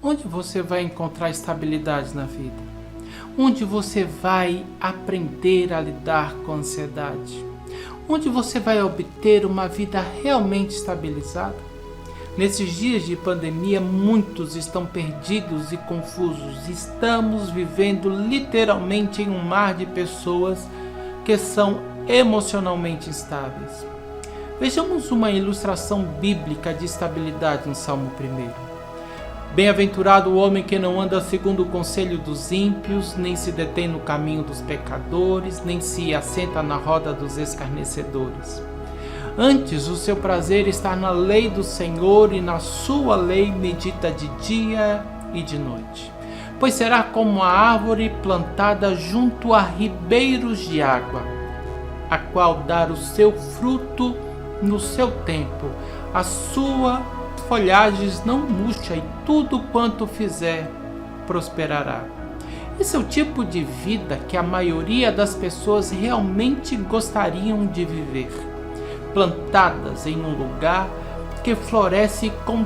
Onde você vai encontrar estabilidade na vida? Onde você vai aprender a lidar com a ansiedade? Onde você vai obter uma vida realmente estabilizada? Nesses dias de pandemia, muitos estão perdidos e confusos. Estamos vivendo literalmente em um mar de pessoas que são emocionalmente instáveis. Vejamos uma ilustração bíblica de estabilidade no Salmo 1. Bem-aventurado o homem que não anda segundo o conselho dos ímpios, nem se detém no caminho dos pecadores, nem se assenta na roda dos escarnecedores. Antes, o seu prazer está na lei do Senhor, e na sua lei medita de dia e de noite. Pois será como a árvore plantada junto a ribeiros de água, a qual dá o seu fruto no seu tempo, a sua folhagens não murcha, e tudo quanto fizer prosperará. Esse é o tipo de vida que a maioria das pessoas realmente gostariam de viver, plantadas em um lugar que floresce com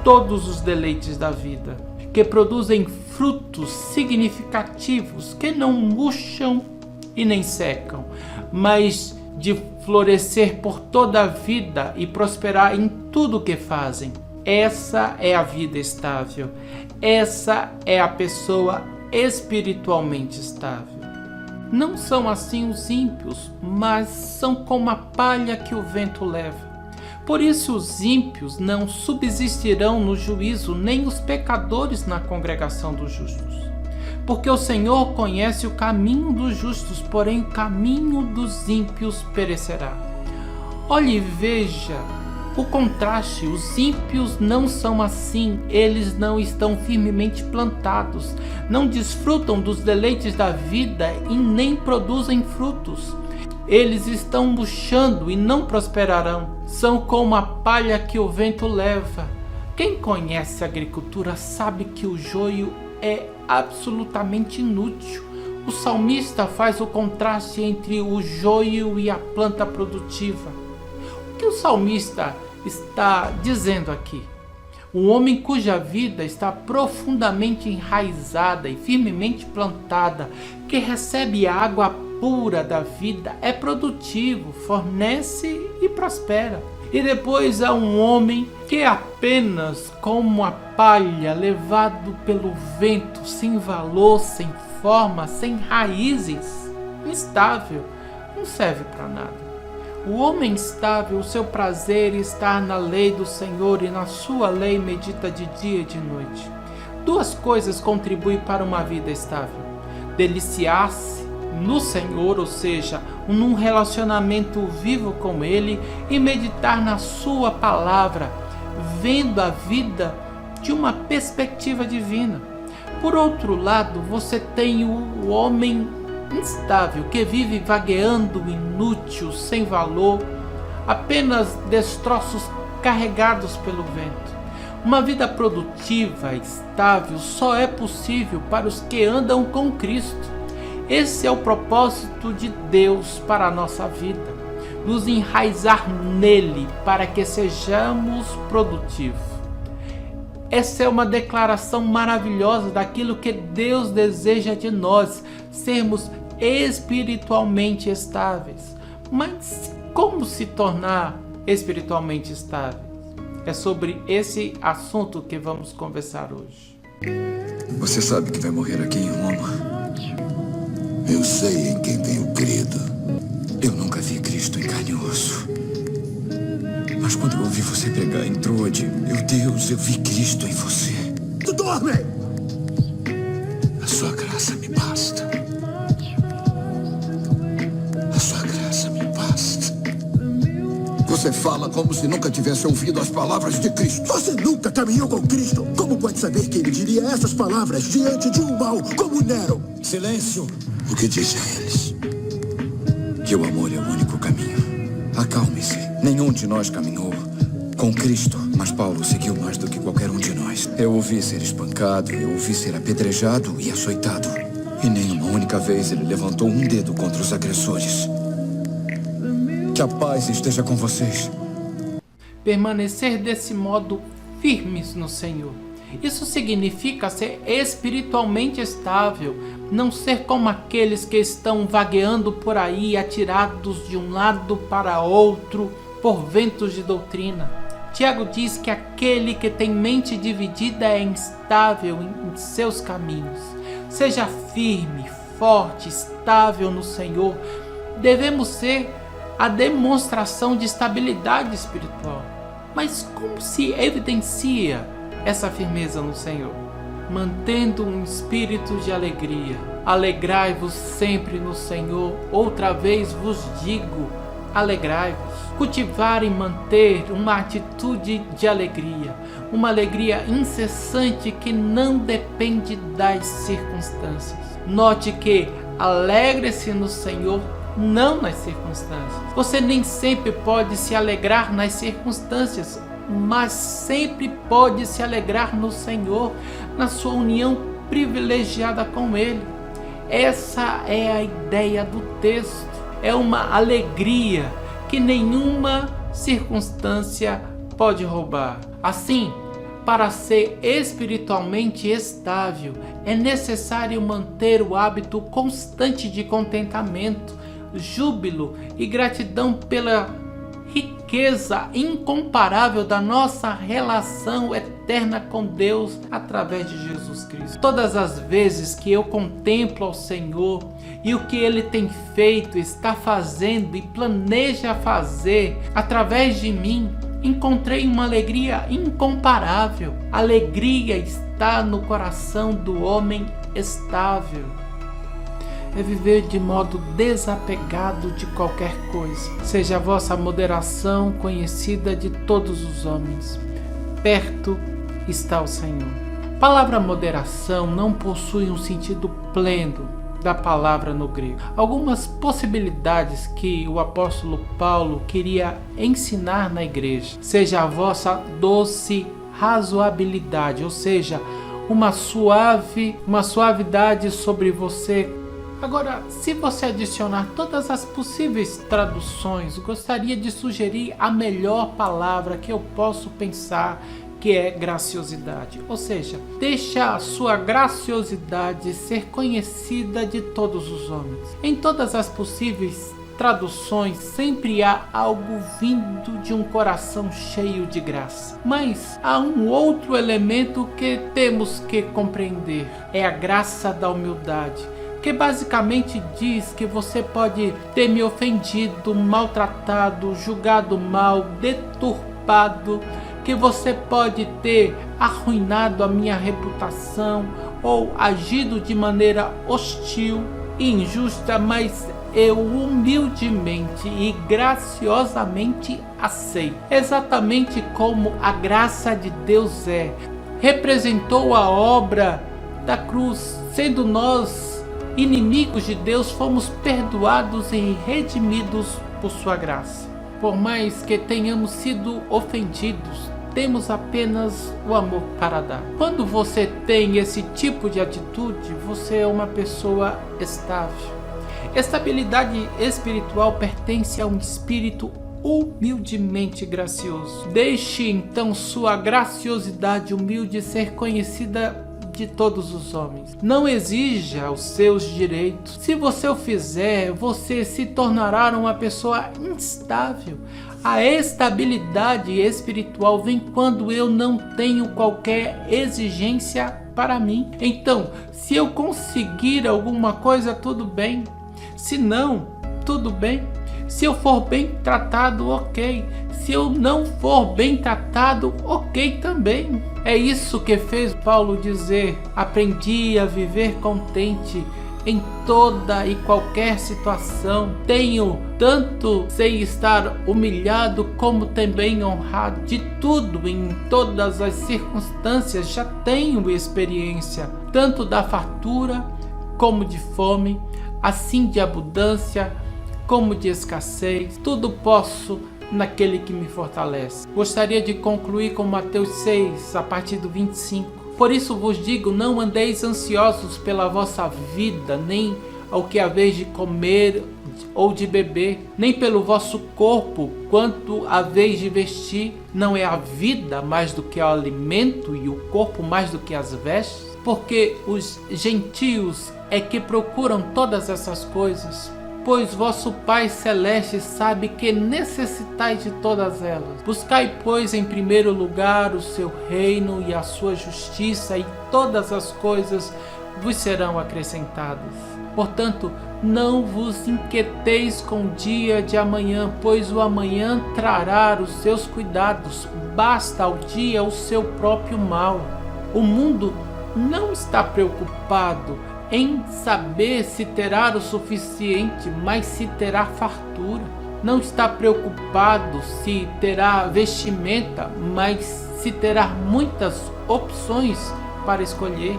todos os deleites da vida, que produzem frutos significativos que não murcham e nem secam, mas de florescer por toda a vida e prosperar em tudo o que fazem. Essa é a vida estável. Essa é a pessoa espiritualmente estável. Não são assim os ímpios, mas são como a palha que o vento leva. Por isso os ímpios não subsistirão no juízo, nem os pecadores na congregação dos justos. Porque o Senhor conhece o caminho dos justos, porém o caminho dos ímpios perecerá. Olhe e veja o contraste. Os ímpios não são assim. Eles não estão firmemente plantados, não desfrutam dos deleites da vida e nem produzem frutos. Eles estão murchando e não prosperarão. São como a palha que o vento leva. Quem conhece a agricultura sabe que o joio é absolutamente inútil. O salmista faz o contraste entre o joio e a planta produtiva. O que o salmista está dizendo aqui? Um homem cuja vida está profundamente enraizada e firmemente plantada, que recebe a água pura da vida, é produtivo, fornece e prospera. E depois há um homem que é apenas como a palha levado pelo vento, sem valor, sem forma, sem raízes, instável, não serve para nada. O homem estável, o seu prazer está na lei do Senhor, e na sua lei medita de dia e de noite. Duas coisas contribuem para uma vida estável: deliciar-se no Senhor, ou seja, num relacionamento vivo com Ele, e meditar na sua palavra, vendo a vida de uma perspectiva divina. Por outro lado, você tem o homem instável, que vive vagueando, inútil, sem valor, apenas destroços carregados pelo vento. Uma vida produtiva, estável, só é possível para os que andam com Cristo. Esse é o propósito de Deus para a nossa vida: nos enraizar nele para que sejamos produtivos. Essa é uma declaração maravilhosa daquilo que Deus deseja de nós, sermos espiritualmente estáveis. Mas como se tornar espiritualmente estáveis? É sobre esse assunto que vamos conversar hoje. Você sabe que vai morrer aqui em Roma? Eu sei em quem tenho crido. Eu nunca vi Cristo em carne e osso. Mas quando eu ouvi você pregar em Troade, meu Deus, eu vi Cristo em você. Tu dorme! A sua graça me basta. A sua graça me basta. Você fala como se nunca tivesse ouvido as palavras de Cristo. Você nunca caminhou com Cristo? Como pode saber que ele diria essas palavras diante de um mal como Nero? Silêncio! O que disse a eles? Que o amor é o único caminho. Acalme-se. Nenhum de nós caminhou com Cristo, mas Paulo seguiu mais do que qualquer um de nós. Eu ouvi ser espancado, eu ouvi ser apedrejado e açoitado. E nem uma única vez ele levantou um dedo contra os agressores. Que a paz esteja com vocês. Permanecer desse modo firmes no Senhor Isso significa ser espiritualmente estável, não ser como aqueles que estão vagueando por aí, atirados de um lado para outro por ventos de doutrina. Tiago diz que aquele que tem mente dividida é instável em seus caminhos. Seja firme, forte, estável no Senhor. Devemos ser a demonstração de estabilidade espiritual. Mas como se evidencia essa firmeza no Senhor? Mantendo um espírito de alegria. Alegrai-vos sempre no Senhor. Outra vez vos digo, alegrai-vos. Cultivar e manter uma atitude de alegria. Uma alegria incessante que não depende das circunstâncias. Note que alegre-se no Senhor, não nas circunstâncias. Você nem sempre pode se alegrar nas circunstâncias, mas sempre pode se alegrar no Senhor, na sua união privilegiada com Ele. Essa é a ideia do texto. É uma alegria que nenhuma circunstância pode roubar. Assim, para ser espiritualmente estável, é necessário manter o hábito constante de contentamento, júbilo e gratidão pela riqueza incomparável da nossa relação eterna com Deus através de Jesus Cristo. Todas as vezes que eu contemplo ao Senhor e o que Ele tem feito, está fazendo e planeja fazer através de mim, encontrei uma alegria incomparável. A alegria está no coração do homem estável. É viver de modo desapegado de qualquer coisa. Seja a vossa moderação conhecida de todos os homens. Perto está o Senhor. A palavra moderação não possui um sentido pleno da palavra no grego. Algumas possibilidades que o apóstolo Paulo queria ensinar na igreja. Seja a vossa doce razoabilidade, ou seja, uma suavidade sobre você. Agora, se você adicionar todas as possíveis traduções, gostaria de sugerir a melhor palavra que eu posso pensar, que é graciosidade. Ou seja, deixa a sua graciosidade ser conhecida de todos os homens. Em todas as possíveis traduções, sempre há algo vindo de um coração cheio de graça. Mas há um outro elemento que temos que compreender. É a graça da humildade, que basicamente diz que você pode ter me ofendido, maltratado, julgado mal, deturpado, que você pode ter arruinado a minha reputação ou agido de maneira hostil e injusta, mas eu humildemente e graciosamente aceito. Exatamente como a graça de Deus representou a obra da cruz, sendo nós inimigos de Deus, fomos perdoados e redimidos por sua graça. Por mais que tenhamos sido ofendidos, temos apenas o amor para dar. Quando você tem esse tipo de atitude, você é uma pessoa estável. Estabilidade espiritual pertence a um espírito humildemente gracioso. Deixe então sua graciosidade humilde ser conhecida de todos os homens. Não exija os seus direitos. Se você o fizer, você se tornará uma pessoa instável. A estabilidade espiritual vem quando eu não tenho qualquer exigência para mim. Então, se eu conseguir alguma coisa, tudo bem. Se não, tudo bem. Se eu for bem tratado, ok. Se eu não for bem tratado, ok também. É isso que fez Paulo dizer: aprendi a viver contente em toda e qualquer situação. Tenho tanto sei estar humilhado como também honrado. De tudo, em todas as circunstâncias, já tenho experiência, tanto da fartura como de fome, assim de abundância como de escassez. Tudo posso naquele que me fortalece. Gostaria de concluir com Mateus 6, a partir do 25. Por isso vos digo, não andeis ansiosos pela vossa vida, nem ao que haveis de comer ou de beber, nem pelo vosso corpo quanto haveis de vestir. Não é a vida mais do que o alimento e o corpo mais do que as vestes? Porque os gentios é que procuram todas essas coisas, pois vosso Pai Celeste sabe que necessitais de todas elas. Buscai, pois, em primeiro lugar o seu reino e a sua justiça, e todas as coisas vos serão acrescentadas. Portanto, não vos inquieteis com o dia de amanhã, pois o amanhã trará os seus cuidados. Basta ao dia o seu próprio mal. O mundo não está preocupado em saber se terá o suficiente, mas se terá fartura. Não está preocupado se terá vestimenta, mas se terá muitas opções para escolher.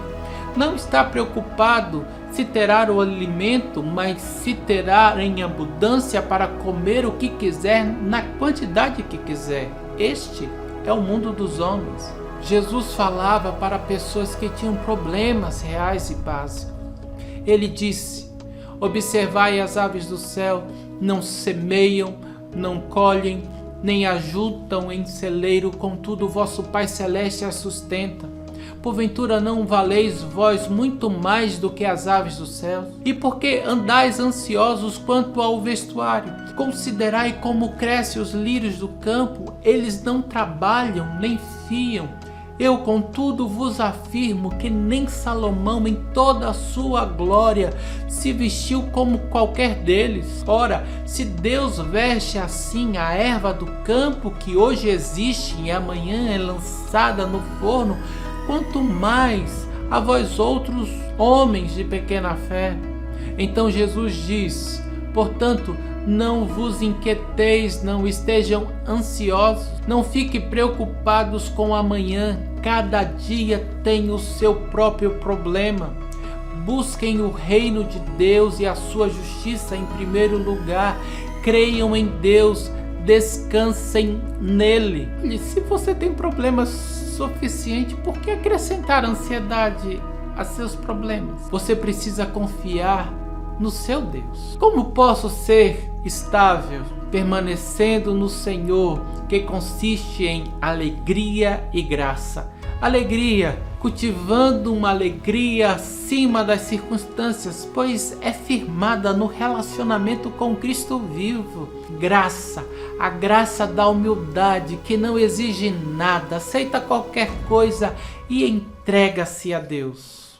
Não está preocupado se terá o alimento, mas se terá em abundância para comer o que quiser, na quantidade que quiser. Este é o mundo dos homens. Jesus falava para pessoas que tinham problemas reais e básicos. Ele disse: observai as aves do céu, não semeiam, não colhem, nem ajuntam em celeiro, contudo o vosso Pai Celeste as sustenta. Porventura não valeis vós muito mais do que as aves do céu? E por que andais ansiosos quanto ao vestuário? Considerai como crescem os lírios do campo, eles não trabalham nem fiam. Eu, contudo, vos afirmo que nem Salomão, em toda a sua glória, se vestiu como qualquer deles. Ora, se Deus veste assim a erva do campo, que hoje existe e amanhã é lançada no forno, quanto mais a vós outros, homens de pequena fé. Então Jesus diz: portanto, não vos inquieteis, não estejam ansiosos, não fiquem preocupados com amanhã. Cada dia tem o seu próprio problema. Busquem o reino de Deus e a sua justiça em primeiro lugar. Creiam em Deus, descansem nele. E se você tem problemas suficiente, por que acrescentar ansiedade a seus problemas? Você precisa confiar no seu Deus. Como posso ser estável? Permanecendo no Senhor, que consiste em alegria e graça. Alegria, cultivando uma alegria acima das circunstâncias, pois é firmada no relacionamento com Cristo vivo. Graça, a graça da humildade, que não exige nada, aceita qualquer coisa e entrega-se a Deus.